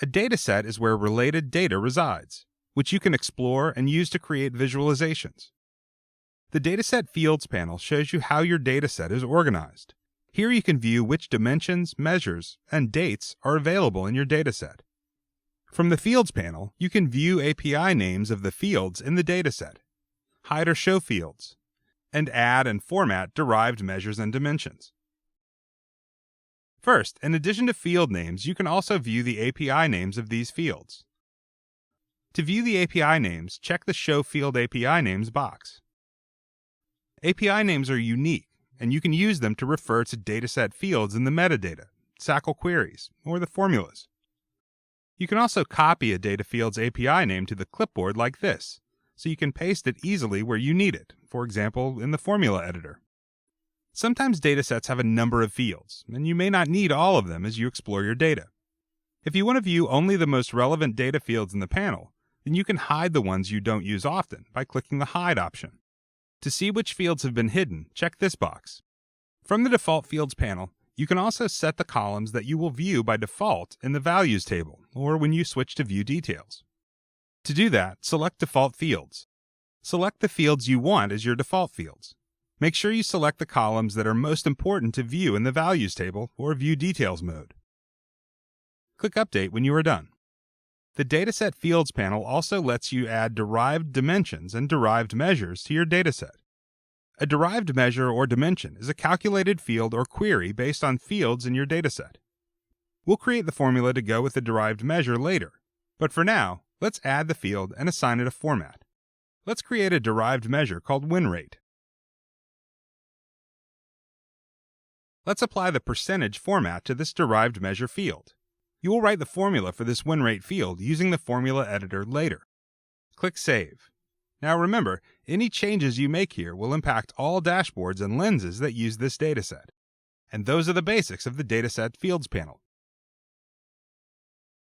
A dataset is where related data resides, which you can explore and use to create visualizations. The Dataset Fields panel shows you how your dataset is organized. Here you can view which dimensions, measures, and dates are available in your dataset. From the Fields panel, you can view API names of the fields in the dataset, hide or show fields, and add and format derived measures and dimensions. First, in addition to field names, you can also view the API names of these fields. To view the API names, check the Show Field API Names box. API names are unique, and you can use them to refer to dataset fields in the metadata, SACL queries, or the formulas. You can also copy a data field's API name to the clipboard like this, so you can paste it easily where you need it, for example, in the formula editor. Sometimes datasets have a number of fields, and you may not need all of them as you explore your data. If you want to view only the most relevant data fields in the panel, then you can hide the ones you don't use often by clicking the Hide option. To see which fields have been hidden, check this box. From the Default Fields panel, you can also set the columns that you will view by default in the Values table or when you switch to View Details. To do that, select Default Fields. Select the fields you want as your default fields. Make sure you select the columns that are most important to view in the Values table or View Details mode. Click Update when you are done. The Dataset Fields panel also lets you add derived dimensions and derived measures to your dataset. A derived measure or dimension is a calculated field or query based on fields in your dataset. We'll create the formula to go with the derived measure later, but for now, let's add the field and assign it a format. Let's create a derived measure called win rate. Let's apply the percentage format to this derived measure field. You will write the formula for this win rate field using the formula editor later. Click Save. Now remember, any changes you make here will impact all dashboards and lenses that use this dataset. And those are the basics of the Dataset Fields panel.